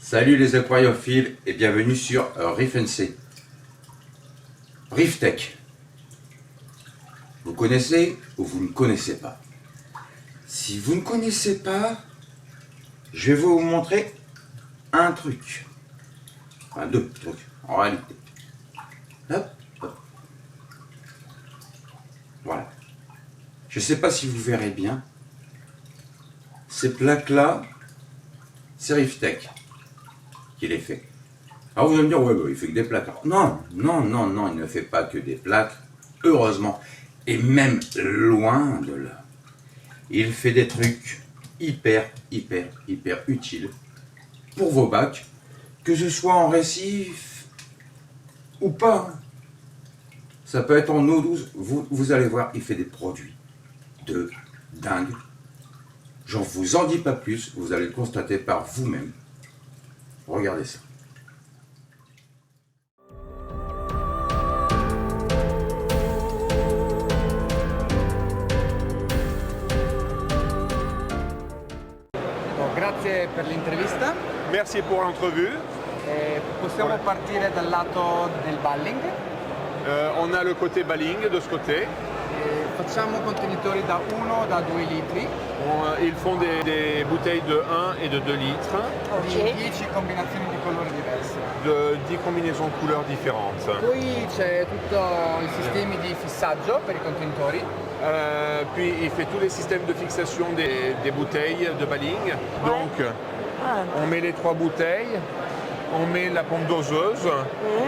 Salut les aquariophiles et bienvenue sur Reef NC. Reef Tech. Vous connaissez ou vous ne connaissez pas? Si vous ne connaissez pas, je vais vous montrer un truc. Enfin, deux trucs en réalité. Hop, hop. Voilà. Je ne sais pas si vous verrez bien. Ces plaques-là, c'est Reef Tech qui les fait. Alors vous allez me dire, ouais, bah, il fait que des plaques. Alors, non, il ne fait pas que des plaques, heureusement. Et même loin de là. Il fait des trucs hyper utiles pour vos bacs, que ce soit en récif ou pas. Ça peut être en eau douce. Vous allez voir, il fait des produits de dingue. Je ne vous en dis pas plus, vous allez le constater par vous-même. Regardez ça. Grazie per l'intervista. Merci pour l'entrevue. Possiamo partire dal lato del balling. On a le côté balling de ce côté. Facciamo contenitori da 1 da 2 litri. Ils font des bouteilles de 1 et de 2 litres, Di 10 combinazioni di colori diverse. de 10 combinaisons de couleurs différentes. Poi c'è tutto i sistemi di fissaggio per i contenitori. Puis il fait tous les systèmes de fixation des bouteilles de balling. Donc on met les 3 bouteilles, on met la pompe doseuse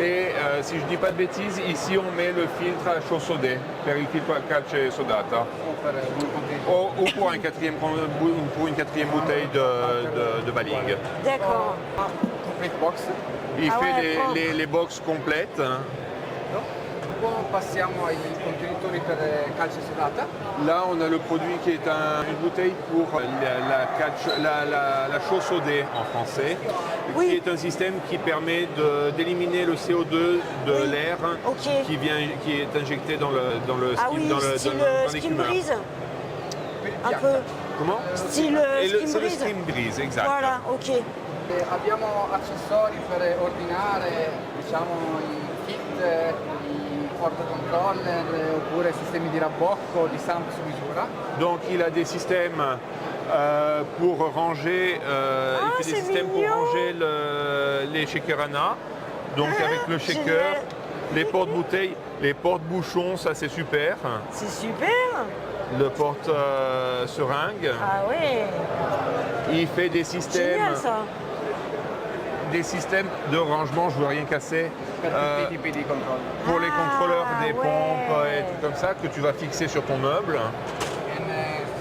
et si je dis pas de bêtises, ici on met le filtre à chaud sodé, per il filtro a calce sodata. Ou pour une quatrième bouteille de balling. D'accord. Complete box. Il Ah fait ouais, les box complètes. Poi passiamo ai contenitori per calce sodata. Là, on a le produit qui est une bouteille pour la chaux sodée en français, Oui. qui est un système qui permet d'éliminer le CO2 de l'air Ok. qui est injecté dans le Ah steam, oui, style dans skin l'écumeur. breeze. Un peu. Comment Style Et skin c'est le breeze. steam breeze, exact. Voilà, ok. Abbiamo accessori per ordinare, diciamo, i kit, i portacontroller oppure sistemi di rabbocco, di stamp su misura. Donc il a des systèmes pour ranger, il fait des c'est systèmes pour mignon. ranger les shakers ANA. Donc avec le shaker, génial. les porte-bouteilles, les porte-bouchons, ça c'est super. C'est super. Le porte-seringue. Ah ouais. Il fait des systèmes, Génial ça. de rangement, je veux rien casser. Per tutti i tipi di controlli. Pour les contrôleurs des ouais. pompes et tout comme ça que tu vas fixer sur ton meuble.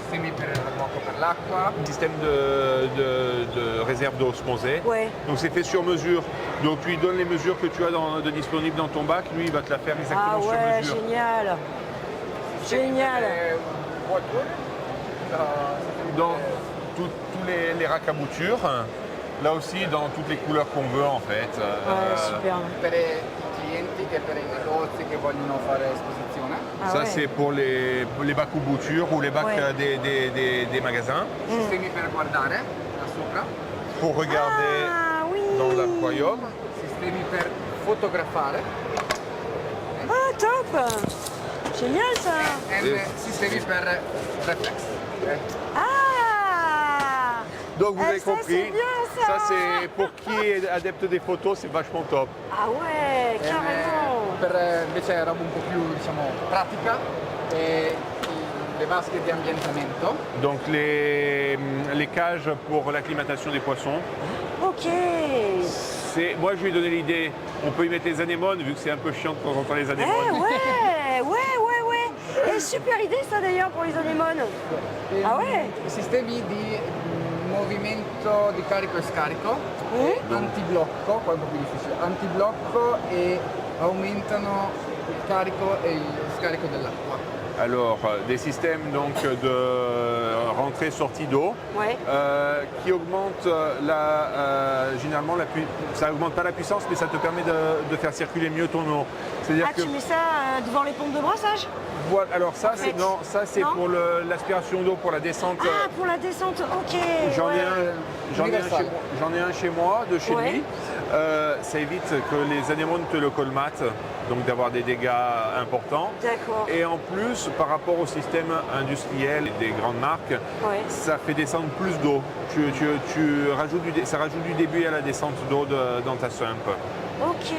Sistemi per il rabbocco per l'acqua. Système de réserve d'osmosée. Ouais. Donc c'est fait sur mesure. Donc tu lui donnes les mesures que tu as de disponibles dans ton bac, lui il va te la faire Ah exactement sur ouais, mesure. génial. Génial. Voiture. Dans tous les racks à bouture, là aussi dans toutes les couleurs qu'on veut en fait. Ouais, super. Per i clienti che per i negozi che vogliono fare esposizione. Ah Ça ouais. c'est pour les bacs à bouture ou les bacs Ouais. des magasins Sistemi per guardare da sopra. pour regarder Ah oui. dans l'aquarium. Sistemi per fotografare. Ah top. Génial ça. E sistemi per reflex. Ah. Donc vous Eh, avez ça, compris, c'est bien, ça. c'est pour qui est adepte des photos, c'est vachement top. Ah ouais, carrément. Per invece roba un po' più, diciamo, pratica, le vasche di ambientamento. Donc les cages pour l'acclimatation des poissons. Ok. Moi je lui ai donné l'idée, on peut y mettre les anémones vu que c'est un peu chiant de temps en temps les Eh anémones. ouais. Et super idée ça d'ailleurs pour les anémones. Ah ouais. Sistemi di movimento di carico e scarico, antiblocco, qua è un po' più difficile, antiblocco e aumentano il carico e il scarico dell'acqua. Alors des systèmes donc de rentrée-sortie d'eau Ouais. qui augmentent généralement ça augmente pas la puissance mais ça te permet de faire circuler mieux ton eau. C'est-à-dire Ah, tu mets ça devant les pompes de brassage? voilà, alors ça En c'est fait. non, ça c'est Non pour l'aspiration d'eau pour la descente. Ah, pour la descente, ok. J'en ai ouais. un Universal. J'en ai un chez moi, de chez Ouais. lui. Ça évite que les anémones te le colmatent, donc d'avoir des dégâts importants. D'accord. Et en plus, par rapport au système industriel des grandes marques, Ouais. ça fait descendre plus d'eau. Ça rajoute du débit à la descente d'eau dans ta sump. Ok.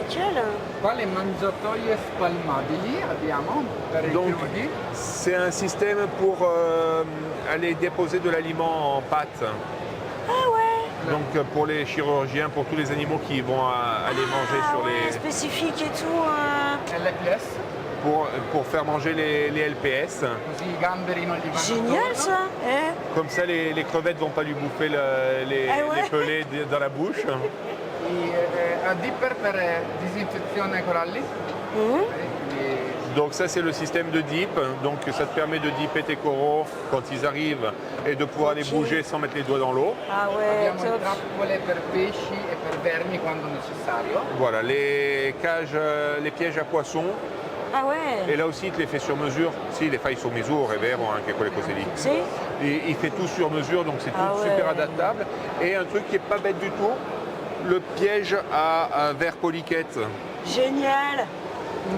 Nickel. Qua le mangiatoie spalmabili abbiamo per i Donc, crudi. c'est un système pour aller déposer de l'aliment en pâte. Ah ouais. Donc pour les chirurgiens, pour tous les animaux qui vont aller manger Ah sur ouais, spécifique et tout. LPS, pour faire manger les LPS. così i gamberi non gli vanno Génial attorno. ça. Comme ça, les crevettes vont pas lui bouffer les Ah ouais. pelés dans la bouche. A dipper per disinfezione coralli. Quindi Donc ça, c'est le système de dip. Donc ça te permet de dipper tes coraux quand ils arrivent et de pouvoir les Ok. bouger sans mettre les doigts dans l'eau. Ah ouais, abbiamo le top. trappole per pesci e per vermi quando necessario. Voilà, les cages, les pièges à poissons. Ah ouais. Et là aussi, il te les fait sur mesure. Si, le fai su misura, è vero, anche quelle cose lì. Si. Et il fait tout sur mesure, donc c'est tout Ah ouais. super adaptable. Et un truc qui est pas bête du tout, le piège à verre polyquette. Génial.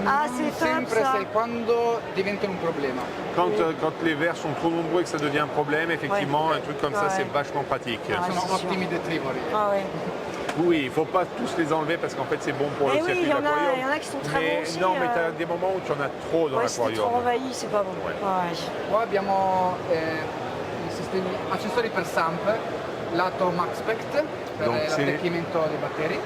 Ah, Non c'est top sempre ça. sai quando diventano un problema. Quand les verres sont trop nombreux et que ça devient un problème, effectivement, Ouais. un truc comme ça, Ouais. c'est vachement pratique. Ah, Sono c'est sûr. ottimi detrivori. Ah ouais. Oui, il ne faut pas tous les enlever parce qu'en fait, c'est bon pour Eh le oui, circuit il y en a- d'aquarium. il y en a qui sont très Mais bons aussi, non, mais tu as euh. des moments où tu en as trop dans Ouais, c'était trop l'aquarium. envahi, c'est pas bon. Ouais. Ouais. Qua abbiamo i sistemi accessori per SAMP, lato MaxPect per Donc, c'est- l'attecchimento dei batteri.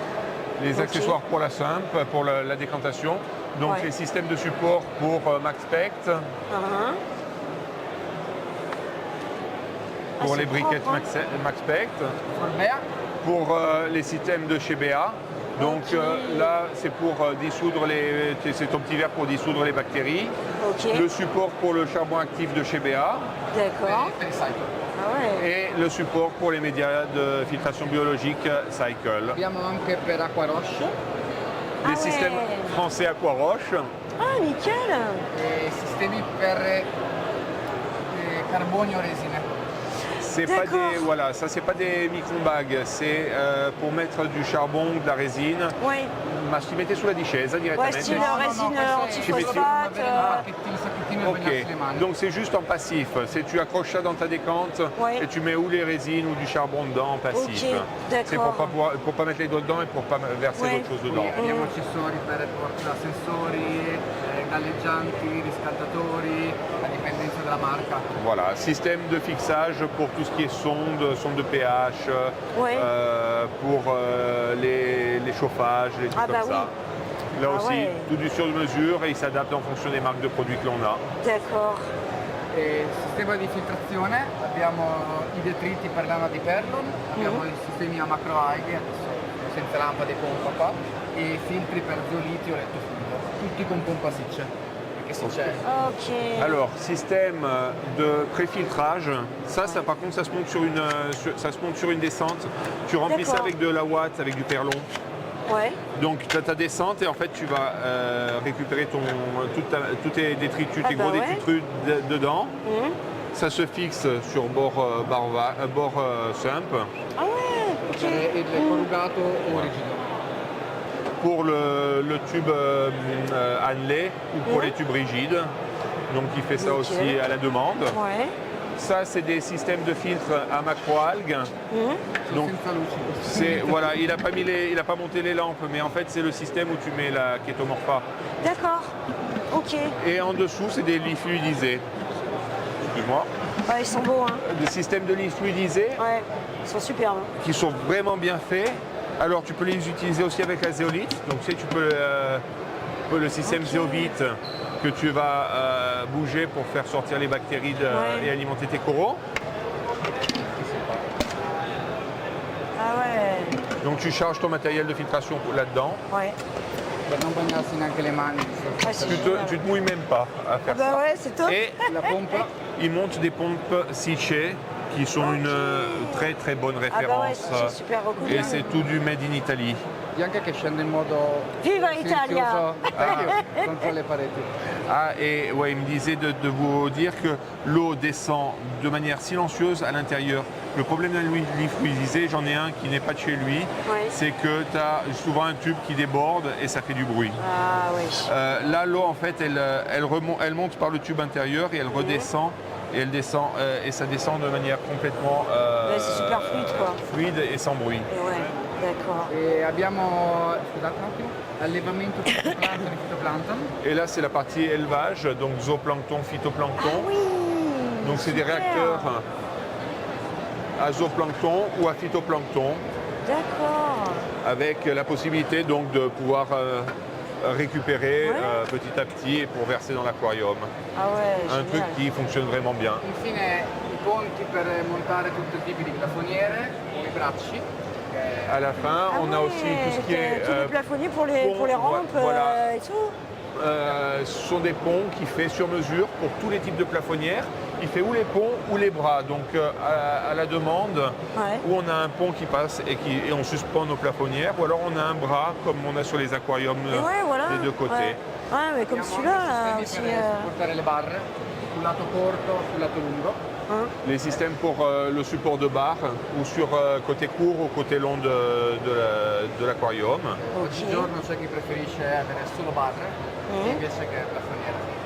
Les Ok. accessoires pour la simple, pour la décantation. Donc Ouais. les systèmes de support pour MaxPect, Ah, pour c'est les briquettes propre, hein. MaxPect, Forbea, pour les systèmes de chez BA. Donc Ok. là, c'est pour dissoudre c'est ton petit verre pour dissoudre les bactéries. Ok. Le support pour le charbon actif de chez BA D'accord. per il cycle. Ah ouais. et le support pour les médias de filtration biologique Cycle. Abbiamo anche per Aquaroche Les Ah systèmes ouais. français Aquaroche. Ah, nickel. e sistemi per carbonio resine. C'est pas D'accord. des, voilà, ça c'est pas des micro-bagues, c'est pour mettre du charbon, de la résine. Ouais. Ma ci mettete sulla discesa Ouais, direttamente? style No, no, no, résine questo è- antiphosphate. avere un sacchettino e bagnarsi le Ok, mani. donc c'est juste en passif. C'est tu accroches ça dans ta décante Ouais. et tu mets ou les résines ou du charbon dedans en passif. Ok, C'est pour d'accord. pour pas mettre les doigts dedans et pour pas verser Ouais. d'autres choses Quindi dedans. abbiamo accessori per portasensori, galleggianti, riscaldatori, a dipendenza della marca. Voilà, système de fixage pour tout ce qui est sonde de pH, Ouais. pour les chauffages, les trucs Ah bah comme ça. Là Ah aussi, ouais. tout du sur mesure et il s'adapte en fonction des marques de produits que l'on a. D'accord. E sistema di filtrazione, abbiamo i detriti per lana di Perlon, abbiamo i sistemi a macroalghe, adesso senza lampade pompa qua, e filtri per zeoliti o letto fluido, tutti con pompa Sicce, perché Sicce Ok. Alors, système de préfiltrage, ça par contre, ça se monte ça se monte sur une descente. Tu remplis ça D'accord. avec de la ouate, avec du perlon. Ouais. Donc tu as ta descente et en fait tu vas récupérer tous tes détritus, Ah tes bah gros ouais. détritus dedans. Mhm. Ça se fixe sur bord sump. Ah ouais. Ok. e il corrugato o rigido. Pour le tube annelé ou pour Mhm. les tubes rigides. Donc il fait ça Ok. aussi à la demande. Ouais. Ça c'est des systèmes de filtre à macroalgues. Mhm. Donc Senza luci. c'est voilà, il a pas monté les lampes, mais en fait c'est le système où tu mets la kétomorpha. D'accord. Ok. Et en dessous c'est des lits fluidisés. Excuse-moi. Ouais, ils sont beaux, hein. Des systèmes de lits fluidisés Ouais. Ils sont superbes. qui sont vraiment bien faits. Alors tu peux les utiliser aussi avec la zéolite. Donc tu peux le système Ok. zéovite que tu vas bouger pour faire sortir les bactéries Ouais. et alimenter tes coraux. Ah ouais. Donc tu charges ton matériel de filtration là-dedans. Ouais. Per non bagnarsi neanche le mani. Ah, c'est Tu génial. te mouilles même pas à faire Bah ça. ouais, c'est top. Et La pompa ils montent des pompes Sicce qui sont une très très bonne Ah bah ouais, référence. c'est super reconnu. Et c'est tout du Made in Italy. Bianca che scende in modo Viva Italia! silenzioso contro le pareti. Ah, et ouais, il me disait de vous dire que l'eau descend de manière silencieuse à l'intérieur. Le problème d'un lit fluidisé, j'en ai un qui n'est pas de chez lui, Oui. c'est que tu as souvent un tube qui déborde et ça fait du bruit. Ah oui. Là, l'eau, en fait, elle monte par le tube intérieur et elle redescend. Et elle descend, et ça descend de manière complètement Ouais, c'est super fluide, quoi. fluide et sans bruit. Et ouais, d'accord. E abbiamo, scusate un attimo, allevamento di fitoplancton e fitoplancton. Et là, c'est la partie élevage, donc zooplancton, phytoplancton. Oui. Donc, c'est des super. réacteurs à zooplancton ou à phytoplancton, D'accord. avec la possibilité donc de pouvoir récupérer Ouais. petit à petit pour verser dans l'aquarium. Ah ouais, Un truc génial. qui fonctionne vraiment bien. Infine i ponti per montare tutti i tipi di plafoniere, con i bracci. À la fin, Ah on a ouais, aussi tout ce qui est tous les plafonniers pour les pont, rampes voilà. et tout. Ce sont des ponts qu'il fait sur mesure pour tous les types de plafonnières. Il fait ou les ponts ou les bras. Donc à la demande, Ouais. où on a un pont qui passe et on suspend nos plafonnières, ou alors on a un bras comme on a sur les aquariums Et ouais, voilà. des deux côtés. Ouais, ouais, mais comme Abbiamo celui-là, là, anche aussi. sistemi per supportare le barre, sul lato corto, sul lato lungo. Les systèmes pour le support de barre, ou sur côté court ou côté long de l'aquarium. Oggigiorno c'è chi preferisce avere solo barre invece che plafoniere.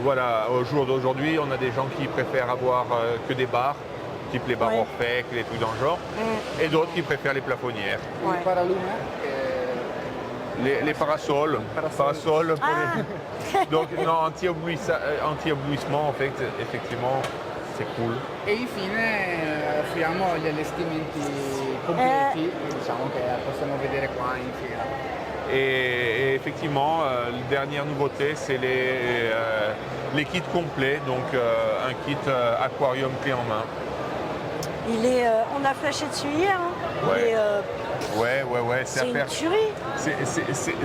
Voilà, au jour d'aujourd'hui, on a des gens qui préfèrent avoir que des barres, type les barres Ouais. Orphec, les trucs dans le genre, et d'autres qui préfèrent les plafonnières. Il paralume che Les parasols. Parasols pour Ah. les... Donc, non, anti-éblouissement, en fait, effectivement, c'est cool. E infine offriamo gli allestimenti completi, diciamo che possiamo vedere qua in fiera. Et effectivement, la dernière nouveauté, c'est les kits complets, donc un kit aquarium clé en main. Il est, on a flashé dessus hier. Hein. Ouais. Il est, Ouais, c'est une faire. tuerie. C'est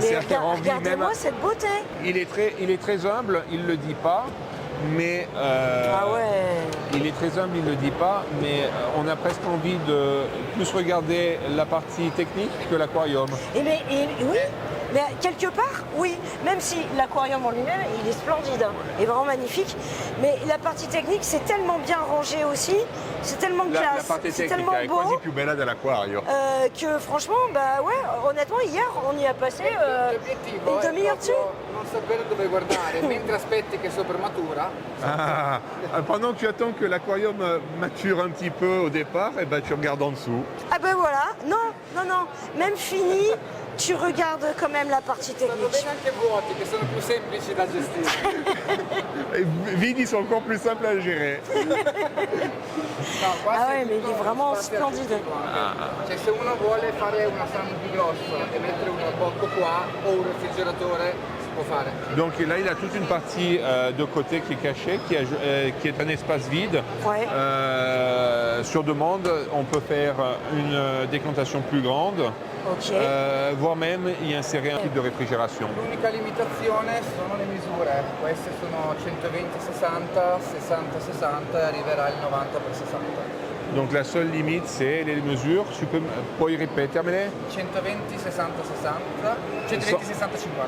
Mais à faire envie même. regardez-moi cette beauté. Il est très humble, il le dit pas, mais Ah ouais. il est très humble, il le dit pas, mais on a presque envie de plus regarder la partie technique que l'aquarium. Oui, mais quelque part, oui. Même si l'aquarium en lui-même, il est splendide, hein, et vraiment magnifique. Mais la partie technique, c'est tellement bien rangé aussi, c'est tellement La classe, parte c'est tecnica tellement è quasi beau più bella dell'acquario. que franchement, bah ouais, honnêtement, hier, on y a passé L'obiettivo une è demi-heure dessus. proprio non sapere dove guardare, mentre aspetti che soprmatura. Ah, pendant que tu attends que l'aquarium mature un petit peu au départ, et ben tu regardes en dessous. Ah ben voilà, non, même fini, tu regardes quand même la partie Stanno technique. bene anche vuoti, che sono più semplici da gestire. Et vide, ils sont encore plus simples à gérer. No, qua Ah c'è ouais, mais il tutto est vraiment spazio splendide. artistico anche. Cioè se uno vuole fare una sauna più grossa e mettere un bocco qua o un refrigeratore, si può fare. Donc là, il a toute une partie de côté qui est cachée, qui est un espace vide. Ouais. Sur demande, on peut faire une décantation plus grande, Ok. voire même y insérer un type de réfrigération. L'unica limitazione sono le misure, queste sono 120-60, 60-60 e arriverà il 90x60. Donc la seule limite, c'est les mesures. Puoi ripetermele? 120-60-60, 120-60-50 scusa.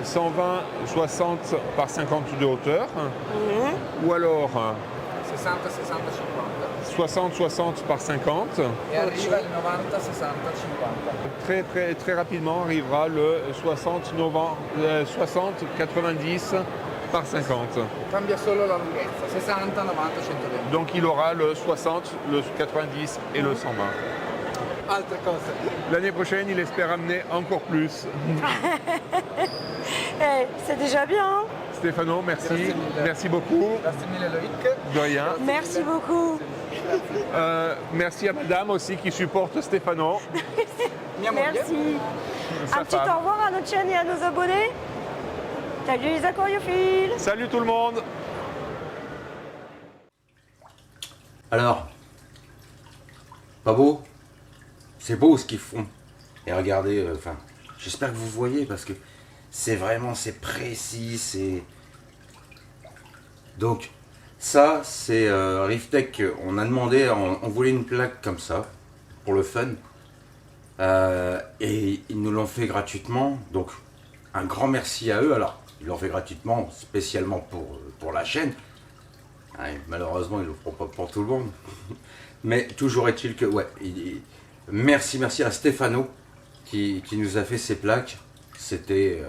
120, 60 par 50 de hauteur, ou alors 60-60-50 60, 60 par 50. e arriva il 90-60-50. Très rapidement arrivera le 60, 90 par 50. Cambia solo la lunghezza, 60, 90, 120. Donc il aura le 60, le 90 et le 120. Altre cose. L'année prochaine, il espère amener encore plus. C'est déjà bien. Hein. Stéphano, merci. Grazie mille. Merci beaucoup. Grazie mille Loïc. De rien. Merci beaucoup. Merci à madame aussi qui supporte Stéphano. Mia moglie. Merci. Sa Un petit femme. au revoir à notre chaîne et à nos abonnés. Salut les aquariophiles. Salut tout le monde. Alors, pas beau? C'est beau ce qu'ils font. Et regardez, enfin, j'espère que vous voyez parce que c'est vraiment, c'est précis, c'est... Donc, Ça, c'est Riftech. On a demandé, on voulait une plaque comme ça, pour le fun. Et ils nous l'ont fait gratuitement. Donc, un grand merci à eux. Alors, ils l'ont fait gratuitement, spécialement pour la chaîne. Ouais, malheureusement, ils ne le feront pas pour tout le monde. Mais toujours est-il que, ouais, merci à Stéphano qui nous a fait ces plaques. C'était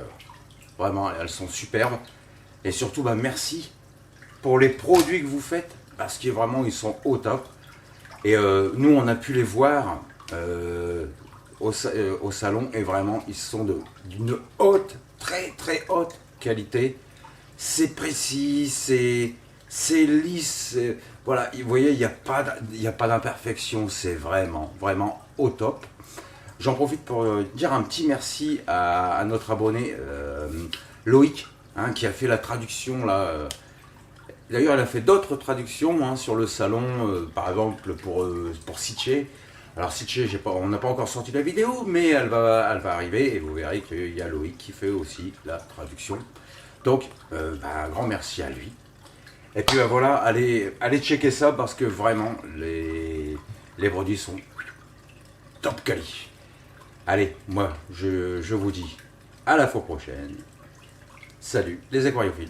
vraiment, elles sont superbes. Et surtout, bah, merci pour les produits que vous faites, parce que vraiment, ils sont au top. Et nous, on a pu les voir au salon, et vraiment, ils sont d'une haute, très très haute qualité. C'est précis, c'est lisse, voilà, vous voyez, il n'y a pas d'imperfection, c'est vraiment, vraiment au top. J'en profite pour dire un petit merci à notre abonné Loïc, hein, qui a fait la traduction là. D'ailleurs, elle a fait d'autres traductions hein, sur le salon, par exemple pour Sitché. Alors Sitché, on n'a pas encore sorti la vidéo, mais elle va arriver et vous verrez qu'il y a Loïc qui fait aussi la traduction. Donc, un grand merci à lui. Et puis voilà, allez checker ça parce que vraiment, les produits sont top quali. Allez, moi, je vous dis à la fois prochaine. Salut les aquariophiles.